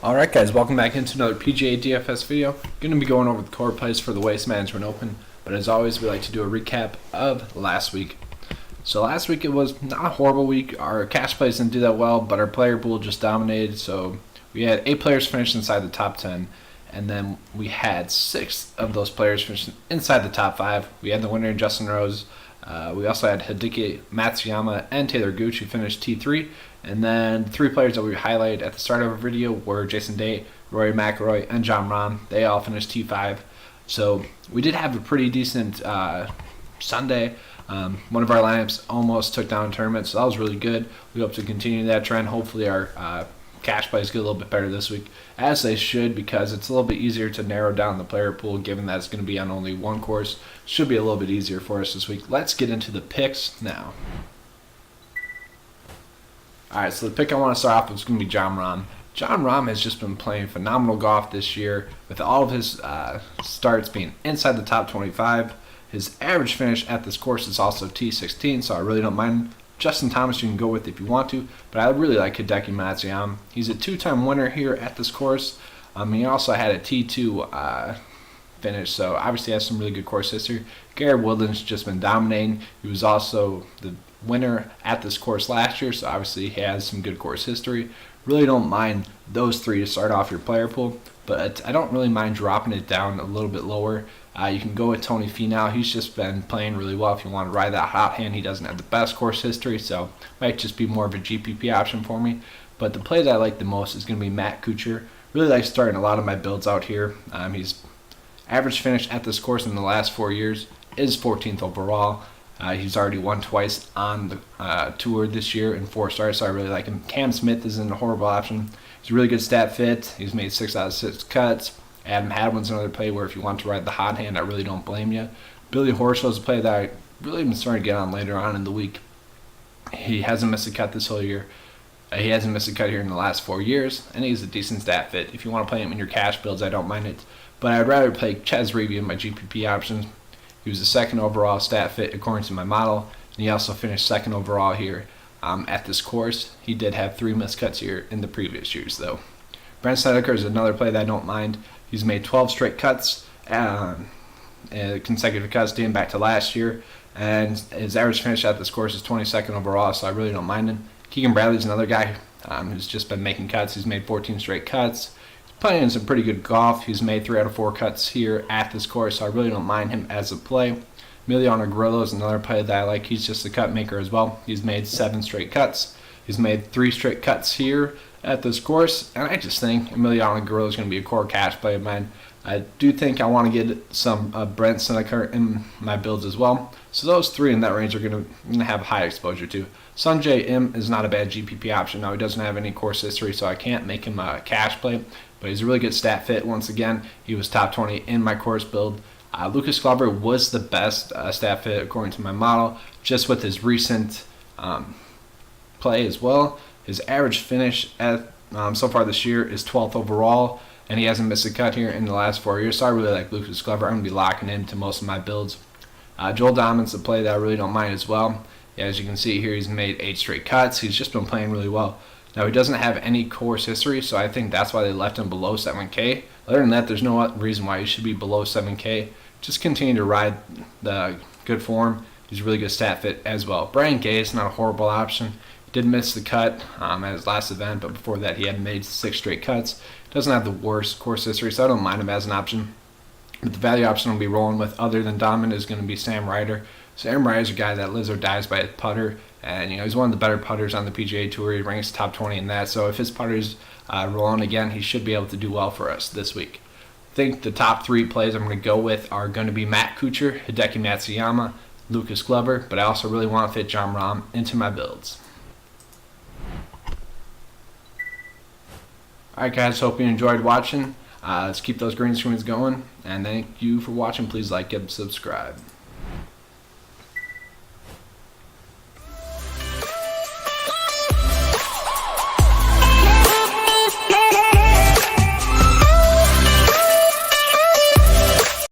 Alright guys, welcome back into another PGA DFS video. Going to be going over the core plays for the Waste Management Open, but as always we like to do a recap of last week. So last week it was not a horrible week. Our cash plays didn't do that well, but our player pool just dominated. So we had 8 players finish inside the top 10, and then we had 6 of those players finish inside the top 5. We had the winner Justin Rose. We also had Hideki Matsuyama and Taylor Gooch who finished T3. And then the 3 players that we highlighted at the start of our video were Jason Day, Rory McIlroy, and Jon Rahm. They all finished T5. So we did have a pretty decent Sunday. One of our lineups almost took down a tournament, so that was really good. We hope to continue that trend. Hopefully our cash plays get a little bit better this week, as they should, because it's a little bit easier to narrow down the player pool given that it's going to be on only one course. Should be a little bit easier for us this week. Let's get into the picks now. Alright, so the pick I want to start off with is going to be Jon Rahm. Jon Rahm has just been playing phenomenal golf this year, with all of his starts being inside the top 25. His average finish at this course is also T16, so I really don't mind. Justin Thomas you can go with if you want to, but I really like Hideki Matsuyama. He's a 2-time winner here at this course. He also had a T2 finish, so obviously has some really good course history. Garrett Woodland's just been dominating. He was also the winner at this course last year, so obviously he has some good course history. Really don't mind those 3 to start off your player pool, but I don't really mind dropping it down a little bit lower. You can go with Tony Finau. He's just been playing really well if you want to ride that hot hand. He doesn't have the best course history, so might just be more of a GPP option for me. But the play that I like the most is going to be Matt Kuchar. Really like starting a lot of my builds out here. He's average finish at this course in the last 4 years is 14th overall. He's already won twice on the tour this year in 4 starts, so I really like him. Cam Smith isn't a horrible option. He's a really good stat fit. He's made 6 out of 6 cuts. Adam Hadwin's another play where if you want to ride the hot hand, I really don't blame you. Billy Horschel's a play that I really been starting to get on later on in the week. He hasn't missed a cut this whole year. He hasn't missed a cut here in the last 4 years, and he's a decent stat fit. If you want to play him in your cash builds, I don't mind it. But I'd rather play CHEZ REAVIE in my GPP options. He was the 2nd overall stat fit according to my model, and he also finished 2nd overall here at this course. He did have 3 missed cuts here in the previous years, though. SNEDKER is another play that I don't mind. He's made 12 straight cuts, consecutive cuts dating back to last year, and his average finish at this course is 22nd overall, so I really don't mind him. Keegan Bradley's another guy who's just been making cuts. He's made 14 straight cuts. He's playing some pretty good golf. He's made 3 out of 4 cuts here at this course, so I really don't mind him as a play. EMILIANO GRILLO is another play that I like. He's just a cut maker as well. He's made 7 straight cuts. He's made 3 straight cuts here at this course, and I just think EMILIANO GRILLO is going to be a core cash play of mine. I do think I want to get some BRANDT SNEDKER in my builds as well. So those 3 in that range are going to have high exposure to. Sungjae Im is not a bad GPP option. Now he doesn't have any course history, so I can't make him a cash play, but he's a really good stat fit. Once again, he was top 20 in my course build. Lucas Glover was the best stat fit according to my model, just with his recent play as well. His average finish at so far this year is 12th overall, and he hasn't missed a cut here in the last 4 years, so I really like Lucas Glover. I'm going to be locking into most of my builds. Joel Domin's a play that I really don't mind as well. Yeah, as you can see here, he's made 8 straight cuts. He's just been playing really well. Now, he doesn't have any course history, so I think that's why they left him below 7K. Other than that, there's no reason why he should be below 7K. Just continue to ride the good form. He's a really good stat fit as well. Brian Gay is not a horrible option. He did miss the cut at his last event, but before that he had made 6 straight cuts. Doesn't have the worst course history, so I don't mind him as an option. But the value option I'll be rolling with, other than Domin, is going to be Sam Ryder. Sam Ryder's a guy that lives or dies by his putter, and he's one of the better putters on the PGA Tour. He ranks top 20 in that, so if his putter's rolling again, he should be able to do well for us this week. I think the top 3 plays I'm going to go with are going to be Matt Kuchar, Hideki Matsuyama, Lucas Glover, but I also really want to fit Jon Rahm into my builds. Alright guys, hope you enjoyed watching. Let's keep those green screens going, and thank you for watching. Please like and subscribe.